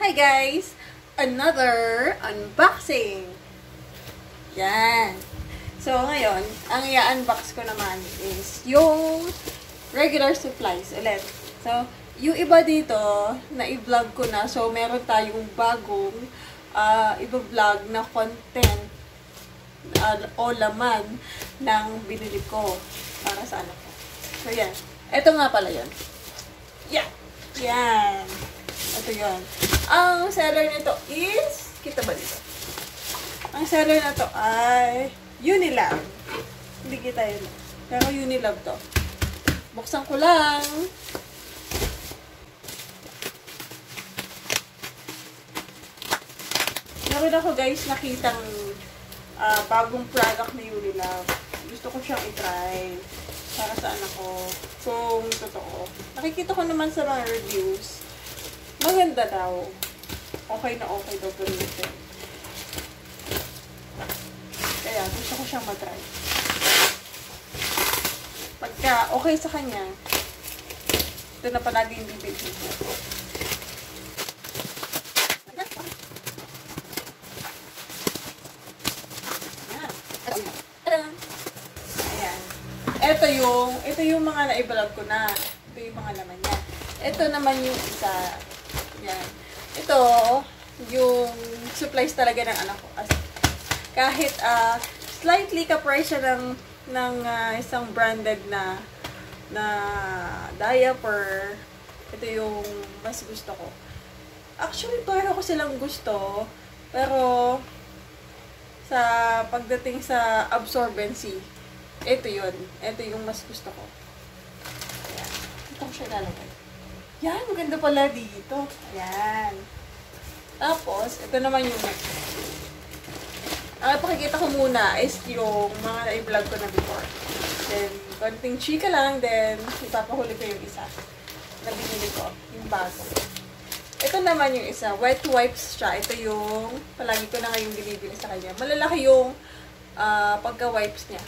Hi guys! Another unboxing! Yan. So ngayon, ang i-unbox ko naman is yung regular supplies ulit. So, yung iba dito, na i-vlog ko na. So, meron tayong bagong i-vlog na content o laman ng binili ko para sa anak ko. So, yan. Ito nga pala yun. Yeah. Yan. Ito yun. Ang seller nito is, kita ba dito? Ang seller na to ay Unilab. Hindi kita yun. Pero Unilab to. Buksan ko lang. Meron ako guys nakitang bagong product ni Unilab. Gusto ko siyang i-try para sa anak ko. Kung totoo. Nakikita ko naman sa mga reviews. Maganda daw. Okay na okay daw gamitin. Kaya gusto ko siyang matry. Pagka okay sa kanya, ito na palagi yung bibigyan ko. Ito yung mga na-vlog ko na. Ito yung mga laman niya. Ito naman yung isa. Yan. Ito, yung supplies talaga ng anak ko. Kahit slightly ka-price siya ng isang branded na diaper, ito yung mas gusto ko. Actually, pareho ko silang gusto, pero sa pagdating sa absorbency, ito yun. Ito yung mas gusto ko. Ayan. Ito ko siya lalagay. Yan, maganda pala dito. Ayan. Tapos, ito naman yung next. Ang pakikita ko muna is yung mga na-vlog ko na before. Then, konting chika lang, then ipapahuli ko yung isa na binili ko, yung bago. Ito naman yung isa, wet wipes siya. Ito yung, palagi ko na ngayong binibili sa kanya. Malalaki yung pagka-wipes niya.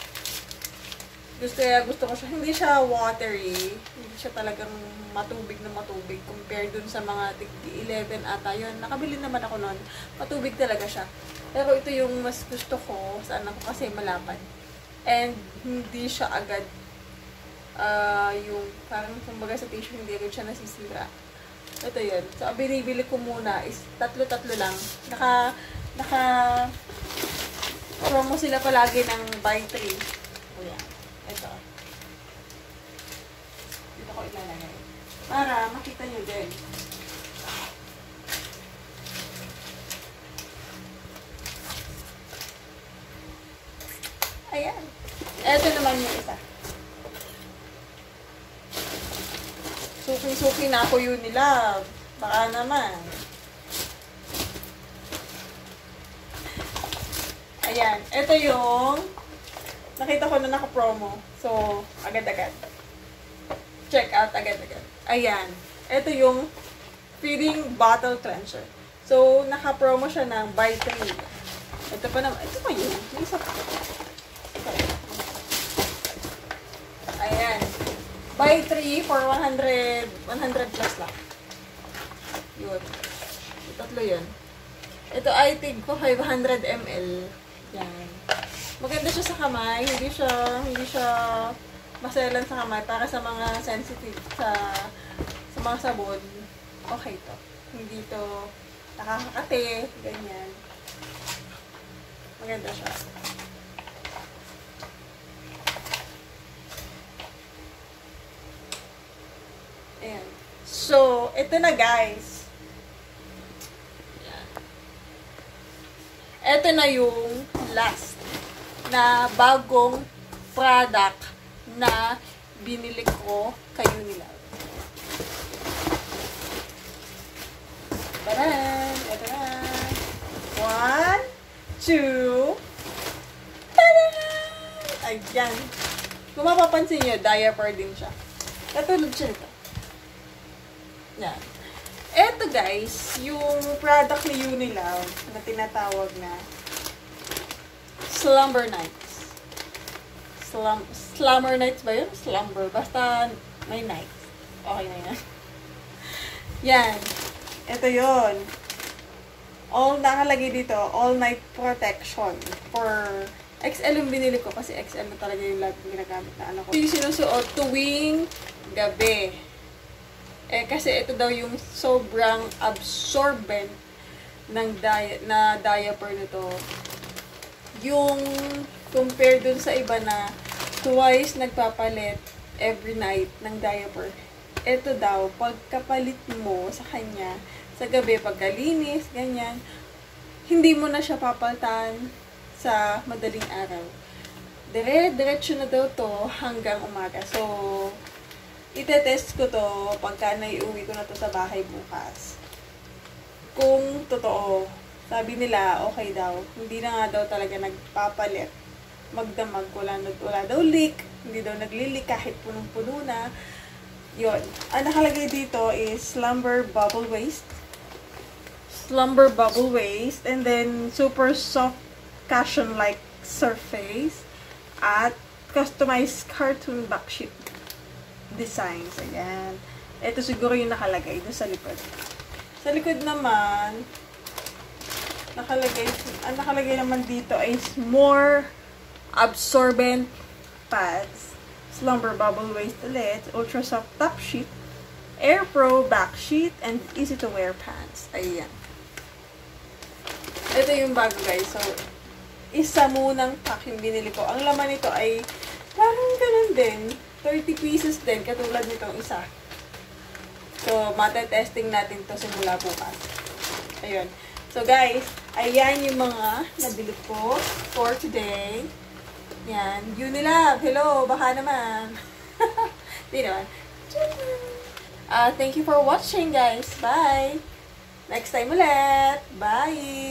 Gusto ko siya. Hindi siya watery. Hindi siya talagang matubig na matubig compared dun sa mga tig 11 ata yun. Nakabili naman ako nun. Matubig talaga siya. Pero ito yung mas gusto ko sa anak ko kasi malapad. And hindi siya agad yung parang kumbaga sa tissue hindi agad siya nasisira. Ito yun. So, ang binibili ko muna is tatlo-tatlo lang. Promo sila palagi ng buy 3. O yan. Ito. Dito ko ilalagay. Para makita nyo din. Ayan. Ito naman yung isa. Suki-suki na ako yun nila. Baka naman. Ayan. Ito yung nakita ko na naka-promo. So, agad-agad. Check out agad-agad. Ayan. Ito yung feeding bottle cleanser. So, naka-promo siya ng buy 3. Ito pa naman. Ito pa yun. May isa pa. Ayan. Buy 3 for 100 plus lang. Yun. Tatlo yun. Ito, I think ko 500 ml. Yan. Maganda siya sa kamay, hindi siya maselan sa kamay para sa mga sensitive sa mga sabon. Okay to. Hindi to nakakakate, ganyan. Maganda siya. Ayan. So, ito na guys. Ito na yung last na bagong product na binili ko kay Unilab. Taran! Ito na! 1, 2, taran! Ayan! Kung mapapansin nyo, diaper din siya. Katulad siya ito. Yan. Ito guys, yung product ni Unilab na tinatawag na Slumber Nights. Slumber Nights ba yun? Slumber. Basta may nights. Okay na yan. Yan. Ito yun. Nakalagay dito, all night protection for XL yung binili ko kasi XL na talaga yung lagi ginagamit na ano ko. Yung sinusuot tuwing gabi. Kasi ito daw yung sobrang absorbent na diaper nito. Yung compare dun sa iba na twice nagpapalit every night ng diaper. Ito daw, pagkapalit mo sa kanya, sa gabi, pagkalinis, ganyan, hindi mo na siya papalitan sa madaling araw. Diretso na daw to hanggang umaga. So, itetest ko to pagka naiuwi ko na to sa bahay bukas. Kung totoo, sabi nila, okay daw. Hindi na nga daw talaga nagpapalit. Magdamag, wala daw leak. Hindi daw nagli-leak kahit punong-puno na. Yun. Ang nakalagay dito is Slumber Bubble Waist. Slumber Bubble Waist. And then, super soft cushion-like surface. At customized cartoon backsheet designs. Ayan. Ito siguro yung nakalagay doon sa likod. Sa likod naman, nakalagay naman dito is more absorbent pads. Slumber Bubble Waist ulit, Ultra Soft Top Sheet, Air Pro Back Sheet, and Easy to Wear Pants. Ayan. Ito yung bago guys. So, isa munang pack yung binili ko. Ang laman nito ay parang ganun din. 30 pieces din, katulad nitong isa. So, matetesting natin to simula bukas. Ayun. So, guys, ayan yung mga nabili ko for today. Yan. Unilab. Hello. Baka naman. Di naman. Thank you for watching, guys. Bye. Next time ulit. Bye.